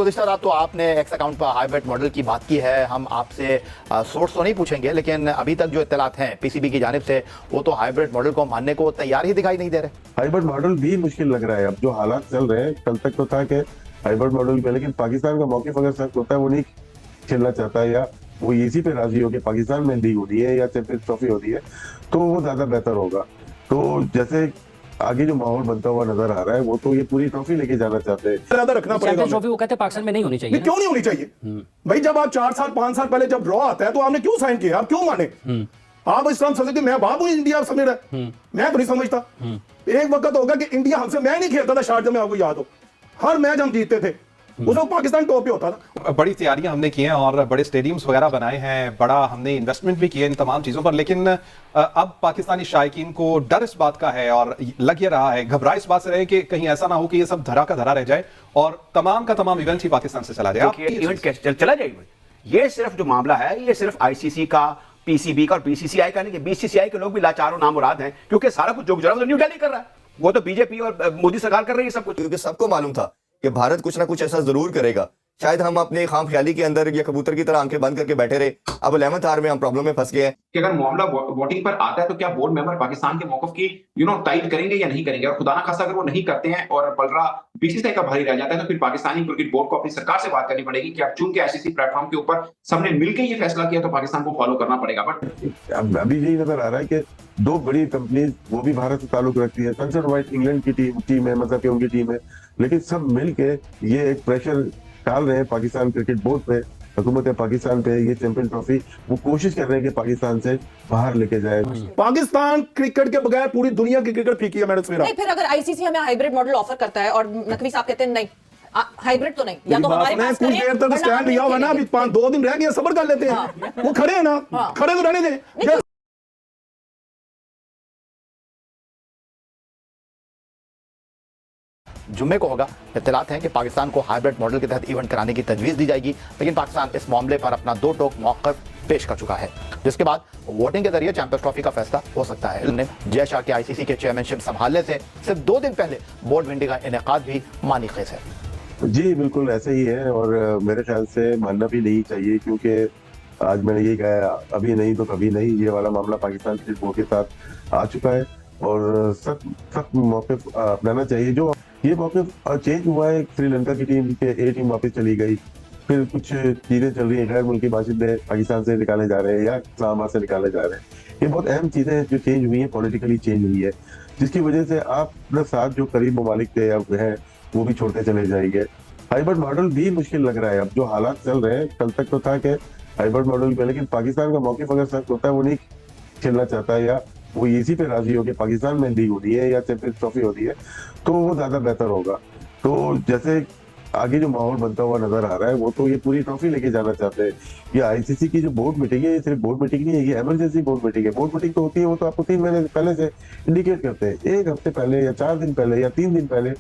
गुज़िश्ता रात तो आपने एक्स अकाउंट पर हाइब्रिड मॉडल की बात की है। हम आपसे सोर्स तो नहीं पूछेंगे, लेकिन अभी तक जो इत्तलात हैं पीसीबी की जानिब से, वो तो हाइब्रिड मॉडल को मानने को तैयार ही दिखाई नहीं दे रहे। हाइब्रिड मॉडल भी मुश्किल लग रहा है अब जो हालात चल रहे हैं। कल तक तो था कि हाइब्रिड मॉडल पे, लेकिन पाकिस्तान का मौक़िफ़ अगर सख्त होता है, वो नहीं खेलना चाहता है या वो इसी पे राजी हो कि पाकिस्तान में लीग होती है या चैंपियंस ट्रॉफी होती है, तो वो ज्यादा बेहतर होगा। तो जैसे आगे जो माहौल बनता हुआ नजर आ रहा है, वो तो ये पूरी ट्रॉफी लेके जाना चाहते हैं। ज्यादा रखना पड़ेगा। ट्रॉफी वो कहते हैं पाकिस्तान में नहीं होनी चाहिए। क्यों नहीं होनी चाहिए भाई? जब आप 4 साल 5 साल पहले जब ड्रॉ आता है तो आपने क्यों साइन किया? आप क्यों माने? आप इस तरह समझते मैं बाप हूं इंडिया समझ रहा है? मैं तो नहीं समझता। एक वक्त होगा कि इंडिया हमसे, मैं नहीं खेलता था शारजा में, आपको याद हो, हर मैच हम जीतते थे, उस वक्त पाकिस्तान टॉप पे होता था। बड़ी तैयारियां हमने की हैं और बड़े स्टेडियम्स वगैरह बनाए हैं, बड़ा हमने इन्वेस्टमेंट भी किए इन तमाम चीजों पर, लेकिन अब पाकिस्तानी शायकीन को डर इस बात का है और लग ये रहा है, घबरा इस बात से रहे कि कहीं ऐसा ना हो कि ये सब धरा का धरा रह जाए और तमाम का तमाम इवेंट ही पाकिस्तान से चला जाए। इवेंट कैसे चला जाएगा? ये सिर्फ जो मामला है, ये सिर्फ आईसीसी का, पीसीबी का और बीसीसीआई का नहीं, कि बीसीसीआई के लोग भी लाचार और नामुराद हैं, क्योंकि सारा कुछ जो गुजरा वो न्यू दिल्ली कर रहा है, वो तो बीजेपी और मोदी सरकार कर रही है सब कुछ। क्योंकि सबको मालूम था कि भारत कुछ ना कुछ ऐसा जरूर करेगा। शायद हम अपने खाम ख्याली के अंदर या कबूतर की तरह आंखें बंद करके बैठे रहे। अब 11th आवर में हम प्रॉब्लम में फंस गए हैं कि अगर मामला वोटिंग पर आता है तो क्या बोर्ड मेंबर पाकिस्तान के मौकफ की तायद करेंगे या नहीं करेंगे? और खुदा ना खासा अगर वो नहीं करते हैं और पलड़ा बीसीसीआई का भारी रह जाता है, तो फिर पाकिस्तानी क्रिकेट बोर्ड को अपनी सरकार से बात करनी पड़ेगी कि अब चूंकि आईसीसी प्लेटफॉर्म के ऊपर सबने मिलकर ये फैसला किया तो पाकिस्तान को फॉलो करना पड़ेगा। बट अभी यही नजर आ रहा है कि दो बड़ी कंपनीज वो भी भारत से ताल्लुक रखती है। सनसेट वाइट इंग्लैंड की टीम है, मतलब कि उनकी टीम है, लेकिन सब मिलके ये एक प्रेशर डाल रहे हैं पाकिस्तान क्रिकेट बोर्ड पे, हुकूमत पाकिस्तान पे। ये चैंपियन ट्रॉफी वो कोशिश कर रहे हैं कि पाकिस्तान से बाहर लेके जाए। पाकिस्तान क्रिकेट के बगैर पूरी दुनिया की क्रिकेट फीकी है मैडम। नहीं, फिर अगर आईसीसी हमें हाइब्रिड मॉडल ऑफर करता है और नकवी साहब कहते हैं नहीं हाइब्रिड तो नहीं, या तो हमारे पास कुछ देर तक स्टैंड लिया हुआ ना, अभी 2 दिन रह गए, सब्र कर लेते हैं। वो खड़े हैं ना, खड़े तो रहने दें। जुम्मे को होगा। इत्तलात हैं कि पाकिस्तान को हाइब्रिड मॉडल के तहत इवेंट कराने की तजवीज़ दी जाएगी, लेकिन पाकिस्तान इस मामले पर अपना दो टोक मौक़िफ़ पेश कर चुका है, जिसके बाद वोटिंग के जरिए चैंपियंस ट्रॉफी का फैसला हो सकता है। जय शाह के आईसीसी के चेयरमैनशिप संभालने से सिर्फ 2 दिन पहले बोर्ड मीटिंग का इनेकाद भी मानी खेज है। जी बिल्कुल ऐसे ही है, और मेरे ख्याल से मानना भी नहीं चाहिए, क्योंकि आज मैंने ये कहा, अभी नहीं तो कभी नहीं, ये वाला मामला पाकिस्तान क्रिकेट बोर्ड के साथ आ चुका है और सख्त मौक़िफ़ अपनाना चाहिए। जो ये मौक़िफ़ चेंज हुआ है, श्रीलंका की टीम के ए टीम वापस चली गई, फिर कुछ चीजें चल रही है, गैर मुल्की बाशिंदे पाकिस्तान से निकाले जा रहे हैं या इस्लामाबाद से निकाले जा रहे हैं। ये बहुत अहम चीजें हैं जो चेंज हुई है, पॉलिटिकली चेंज हुई है, जिसकी वजह से आप अपने साथ जो करीब ममालिक थे या हैं वो भी छोड़ते चले जाएंगे। हाइब्रिड मॉडल भी मुश्किल लग रहा है अब जो हालात चल रहे हैं। कल तक तो था कि हाइब्रिड मॉडल पे, लेकिन पाकिस्तान का मौक़िफ़ अगर सख्त होता है, वो नहीं खेलना चाहता है या वो इसी पे राजी हो कि पाकिस्तान में लीग होती है या चैंपियंस ट्रॉफी होती है, तो वो ज्यादा बेहतर होगा। तो जैसे आगे जो माहौल बनता हुआ नजर आ रहा है, वो तो ये पूरी ट्रॉफी लेके जाना चाहते हैं। ये आईसीसी की जो बोर्ड मीटिंग है, ये सिर्फ बोर्ड मीटिंग नहीं है, ये इमरजेंसी बोर्ड मीटिंग है। बोर्ड मीटिंग तो होती है, वो तो आपको 3 महीने पहले से इंडिकेट करते हैं, 1 हफ्ते पहले या 4 दिन पहले या 3 दिन पहले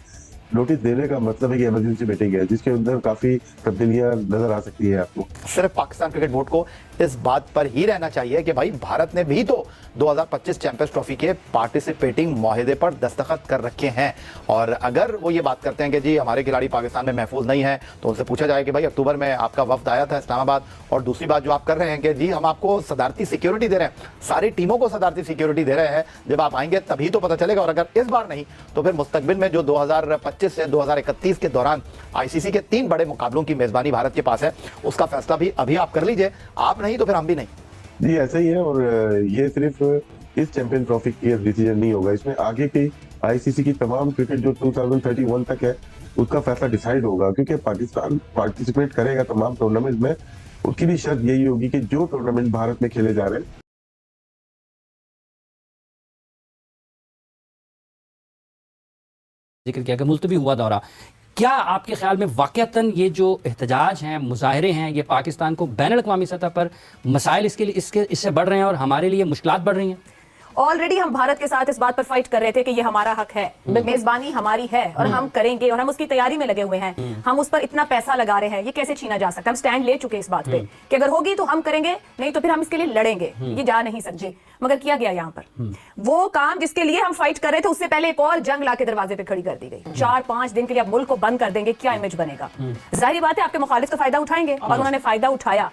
नोटिस देने का मतलब है कि इमरजेंसी मीटिंग है, जिसके अंदर काफी तब्दीलियां नजर आ सकती है आपको। सिर्फ पाकिस्तान क्रिकेट बोर्ड को इस बात पर ही रहना चाहिए कि भाई भारत ने भी तो 2025 चैंपियंस ट्रॉफी के पार्टिसिपेटिंग माहिदे पर दस्तखत कर रखे हैं, और अगर वो ये बात करते हैं कि जी हमारे खिलाड़ी पाकिस्तान में महफूज नहीं है, तो उनसे पूछा जाए कि भाई अक्टूबर में आपका वफ्द आया था इस्लामाबाद, और दूसरी बात जो आप कर रहे हैं कि जी हम आपको सदारती सिक्योरिटी दे रहे हैं, सारी टीमों को सदारती सिक्योरिटी दे रहे हैं, जब आप आएंगे तभी तो पता चलेगा। और अगर इस बार नहीं तो फिर मुस्तकबिल में जो 2025 से 2031 के दौरान आईसीसी के 3 बड़े मुकाबलों की मेजबानी भारत के पास है, उसका फैसला भी अभी आप कर लीजिए। आप नहीं तो फिर हम भी नहीं। जी ऐसा ही है, और ये सिर्फ इस चैंपियन ट्रॉफी की डिसीजन नहीं होगा, इसमें आगे की आईसीसी की तमाम क्रिकेट जो 2031 तक है उसका फैसला डिसाइड होगा, क्योंकि पाकिस्तान पार्टिसिपेट करेगा तमाम टूर्नामेंट में। उसकी भी शर्त यही होगी कि जो टूर्नामेंट भारत में खेले जा रहे हैं जिक्र किया कि मुलतवी हुआ दौरा, क्या आपके ख्याल में वाकईतन ये जो एहतजाज हैं, मुजाहरे हैं, ये पाकिस्तान को बैनुल अक़वामी सतह पर मसाइल इससे बढ़ रहे हैं और हमारे लिए मुश्किलात बढ़ रही हैं? ऑलरेडी हम भारत के साथ इस बात पर फाइट कर रहे थे कि ये हमारा हक है, मेजबानी हमारी है और हम करेंगे और हम उसकी तैयारी में लगे हुए हैं। हम उस पर इतना पैसा लगा रहे हैं, ये कैसे छीना जा सकता है? हम स्टैंड ले चुके इस बात पे कि अगर होगी तो हम करेंगे, नहीं तो फिर हम इसके लिए लड़ेंगे, ये जा नहीं सकते। मगर किया गया यहाँ पर वो काम जिसके लिए हम फाइट कर रहे थे, उससे पहले एक और जंग लाके दरवाजे पे खड़ी कर दी गई। 4-5 दिन के लिए आप मुल्क को बंद कर देंगे, क्या इमेज बनेगा? जाहिर बात है आपके मुखालिफ तो फायदा उठाएंगे और उन्होंने फायदा उठाया।